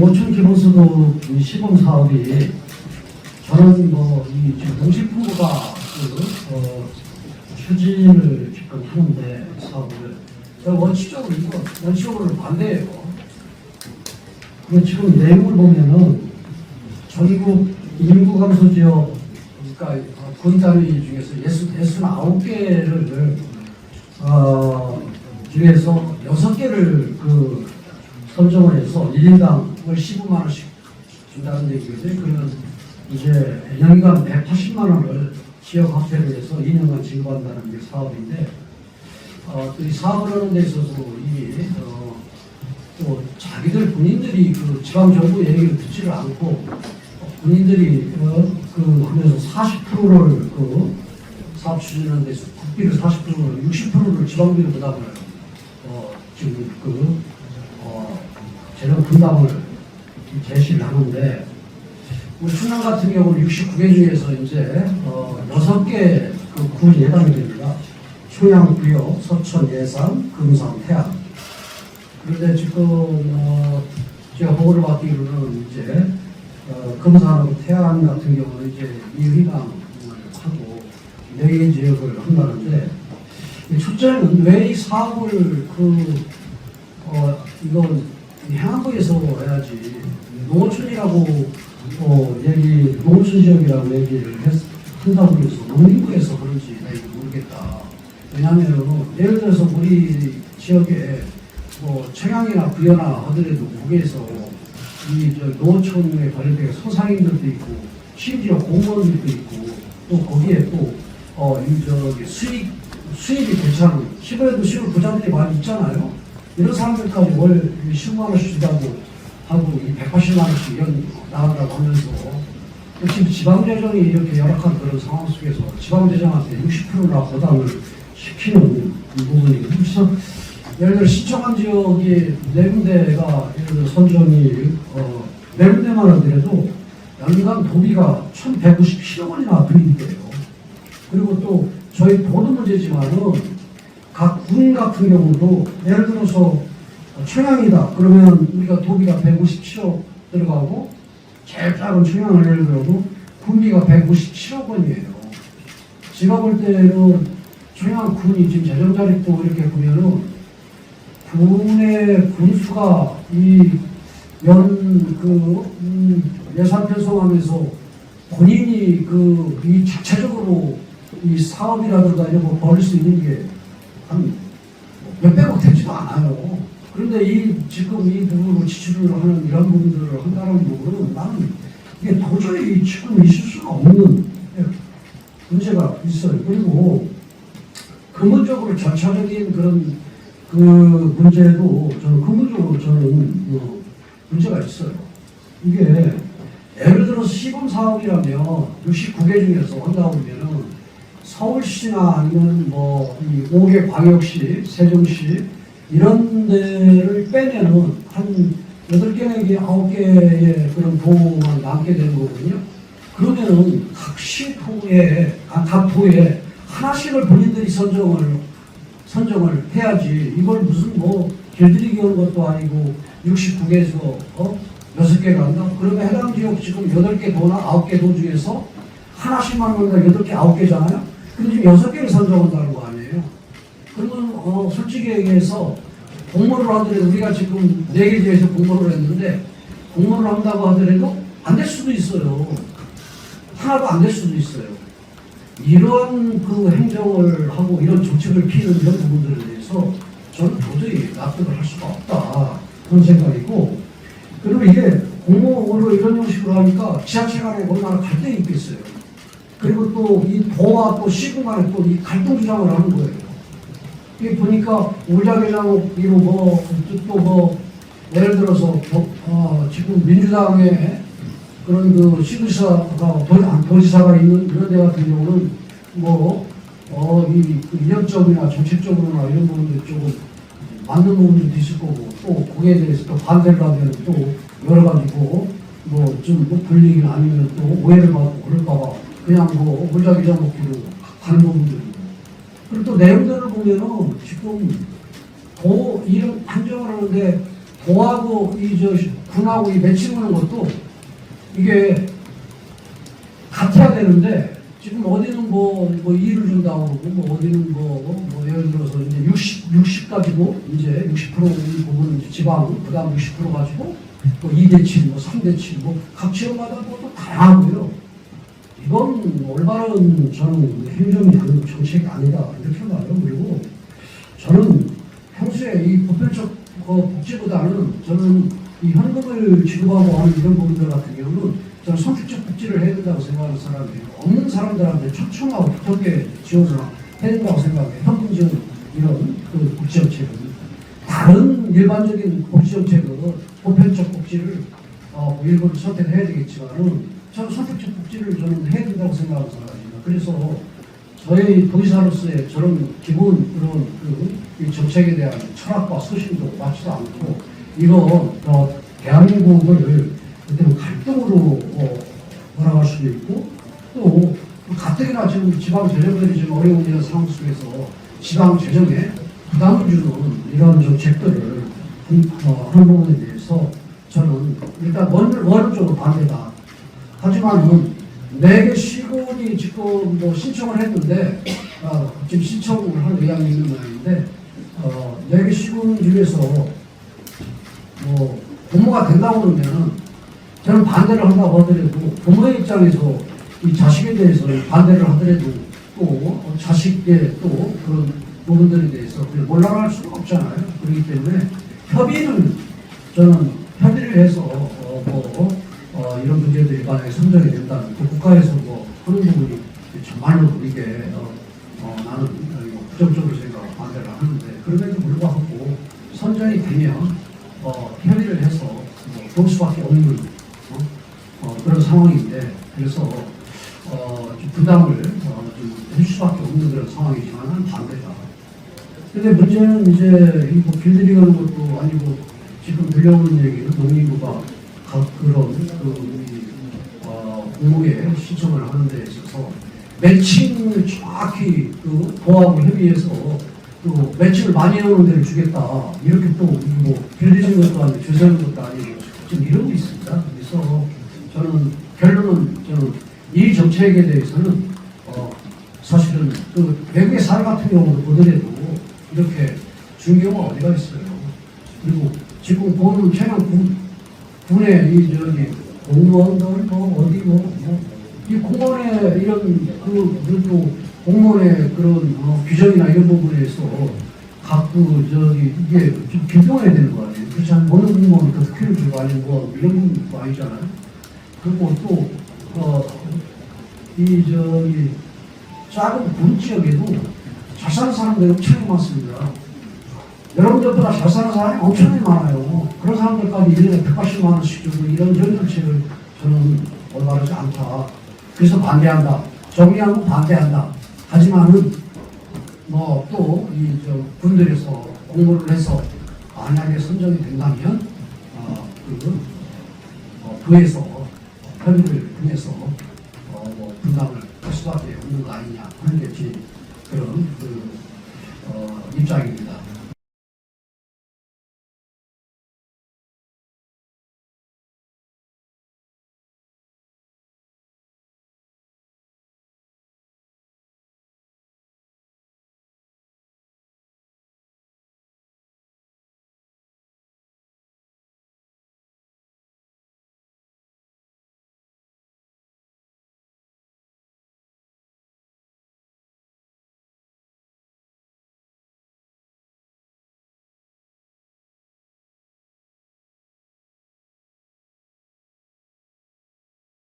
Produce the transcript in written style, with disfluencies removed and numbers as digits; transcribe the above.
노천 기본소득 시범 사업이 저는 이 지금 농식품부가 추진을 지금 하는데 사업을 제가 원칙적으로 반대해요. 근데 지금 내용을 보면은 전국 인구 감소 지역 그러니까 군 단위 중에서 69개를 중에서 6개를 선정을 해서 1인당을 15만 원씩 준다는 얘기거든요. 그러면 이제 연간 180만 원을 지역 화폐로 해서 2년간 지급한다는 게 사업인데 이 사업을 하는 데 있어서 또 자기들 본인들이 지방 정부 얘기를 듣지를 않고 본인들이 하면서 40%를 사업 추진하는 데서 국비를 40%를 60%를 지방비로 부담을 지금 재정 분담을 제시를 하는데 우리 충남 같은 경우는 69개 중에서 이제 6개 군이 예방이 됩니다. 효양, 부여, 서천, 예산, 금산, 태안. 그런데 지금 제가 보고를 받기로는 이제 금산하고 태안 같은 경우는 이제 미의당을 하고 4개 지역을 한다는데 첫째는 왜 이 사업을 이건 행안부에서 해야지 농어촌이라고 농어촌 지역이라고 얘기를 한다고 해서 농림부에서 그런지 나 이거 모르겠다. 왜냐하면 예를 들어서 우리 지역에 청양이나 부여나 하더라도 거기에서 이 농어촌에 관련된 소상인들도 있고 심지어 공무원들도 있고 또 거기에 또 수입이 괜찮은 시골에도 시골 부자들이 많이 있잖아요. 이런 사람들까지 월 10만 원씩 준다고 하고 이 180만 원씩 나간다고 하면서 지금 지방재정이 이렇게 열악한 그런 상황 속에서 지방재정한테 60%나 보담을 시키는 부분이거든요. 그래서 예를 들어 신청한 지역이 4군데가 예를 들어 선정이 4군데만 하더라도 연간 도비가 1,157억 원이나 들이게 돼요. 그리고 또 저희 도도 문제지만은 각 군 같은 경우도 예를 들어서 청양이다 그러면 우리가 도비가 157억 들어가고 제일 작은 청양을 예를 들어도 군비가 157억 원이에요. 제가 볼 때는 청양 군이 지금 재정자립도 이렇게 보면은 군의 군수가 예산 편성하면서 본인이 이 자체적으로 이 사업이라든가 이런 거 벌일 수 있는 게 한 몇백억 되지도 않아요. 그런데 지금 이 부분으로 지출을 하는 이런 부분들을 한다는 부분은 나는 이게 도저히 지금 있을 수가 없는 문제가 있어요. 그리고 근본적으로 절차적인 그런 문제도 저는 근본적으로 문제가 있어요. 이게 예를 들어서 시범 사업이라면 69개 중에서 한다고 하면은 서울시나 아니면 이 5개 광역시, 세종시 이런 데를 빼면은 한 8개 내지 9개의 그런 도만 남게 되는 거거든요. 그러면은 각 시도에, 각 도에 하나씩을 본인들이 선정을 해야지 이걸 무슨 길들이기 오는 것도 아니고 69개에서 6개가 한다? 그러면 해당 지역 지금 8개 도나 9개 도 중에서 하나씩만 한다 8개, 9개잖아요? 근데 지금 6개를 선정한다는 거 아니에요? 그러면 솔직히 얘기해서 공모를 하더라도 우리가 지금 4개 지역에서 공모를 했는데 공모를 한다고 하더라도 안 될 수도 있어요. 하나도 안 될 수도 있어요. 이런 행정을 하고 이런 정책을 피는 이런 부분들에 대해서 저는 도저히 납득을 할 수가 없다. 그런 생각이고 그리고 이게 공모로 이런 형식으로 하니까 지자체 간에 얼마나 갈등이 있겠어요. 그리고 또 이 도와 또 시군 간에 또 이 갈등 주장을 하는 거예요. 이게 보니까 우자개장 예를 들어서 지금 민주당의 그런 시도지사가 도지사가 있는 이런 데 같은 경우는 이념적이나 정책적으로나 이런 부분들이 조금 맞는 부분도 있을 거고 또 거기에 대해서 또 반대를 하면 또 여러 가지고 불리기나 아니면 또 오해를 받고 그럴까봐 그냥 물자기자 먹기로 가는 부분들이고 그리고 또 내용들을 보면은 지금 이런 행정을 하는데 도하고 이 저 군하고 이 매칭하는 것도 이게 같아야 되는데 지금 어디는 뭐 일을 준다고 그러고 뭐 어디는 뭐 예를 들어서 이제 60 가지고 이제 60% 부분 지방 그다음 60% 가지고 뭐 2대 7, 뭐 3대 7, 뭐 각 지역마다 뭐또 다양하고요. 이건 올바른 저는 행정이 아닌 정책이 아니다 이렇게 봐요. 그리고 저는 평소에 이 보편적 복지보다는 저는 이 현금을 지급하고 하는 이런 부분들 같은 경우는 저는 선택적 복지를 해야 된다고 생각하는 사람이에요. 없는 사람들한테 촘촘하고 두텁게 지원을 해야 된다고 생각해요. 현금 지원 이런 그 복지정책은 다른 일반적인 복지정책은 보편적 복지를 일부를 선택해야 되겠지만은 저는 선택적 복지를 저는 해야 된다고 생각하는 사람입니다. 그래서 저희 도지사로서의 저런 기본 그런 이 정책에 대한 철학과 소신도 맞지도 않고 이거 대한민국을 그때는 갈등으로 몰아갈 수도 있고 또 가뜩이나 지금 지방 재정들이 지금 어려운 이런 상황 속에서 지방 재정에 부담을 주는 이런 정책들을 하는 부분에 대해서 저는 일단 원론적으로 반대다. 하지만은 4개 시군이 지금 뭐 신청을 했는데 지금 신청을 할 의향이 있는 모양인데 4개 시군 중에서 뭐 부모가 된다고 그러면 저는 반대를 한다고 하더라도 부모의 입장에서 이 자식에 대해서 반대를 하더라도 또 자식의 또 그런 부분들에 대해서 몰락할 수가 없잖아요. 그렇기 때문에 협의는 저는 협의를 해서 이런 문제들이 만약에 선정이 된다면 또 국가에서 뭐 하는 부분이 정말로 이게 나는 부정적으로 생각 반대를 하는데 그럼에도 불구하고 선정이 되면 협의를 해서 볼 수밖에 없는 그런 상황인데 그래서 좀 부담을 좀 할 수밖에 없는 그런 상황이지만 반대다. 근데 문제는 이제 뭐 길들이 가는 것도 아니고 지금 들려오는 얘기는 농림부가 각 그런 공모에 신청을 하는 데 있어서 매칭을 정확히 도하고 협의해서 또 매칭을 많이 해오는 데를 주겠다. 이렇게 또 뭐 길들이는 것도 아니고 주세하는 것도 아니고 좀 이런 게 있습니다. 그래서 저는 결론은 저는 이 정책에 대해서는 사실은 외국의 사례 같은 경우도 보더라도 이렇게 준 경우가 어디가 있어요. 그리고 지금 보는 최근 군의 이 공무원들 이 공무원의 이런 그래도 공무원의 그런 규정이나 이런 부분에서 각그 이게 좀 개정해야 되는 거 아니에요. 그렇지 않으면 어느 공무원이 더 특혜를 주고 아니면 뭐 이런 거 아니잖아요. 그리고 또 작은 군 지역에도 잘 사는 사람들이 엄청 많습니다. 여러분들보다 잘 사는 사람이 엄청나게 많아요. 그런 사람들까지 1년에 180만 원씩 주고 이런 정책을 저는 올바르지 않다. 그래서 반대한다. 정리하고 반대한다. 하지만은 뭐 또 군들에서 공모를 해서 만약에 선정이 된다면 부에서 협의를 통해서 뭐 분담을 할 수밖에 없는 거 아니냐 하는 게 제 그런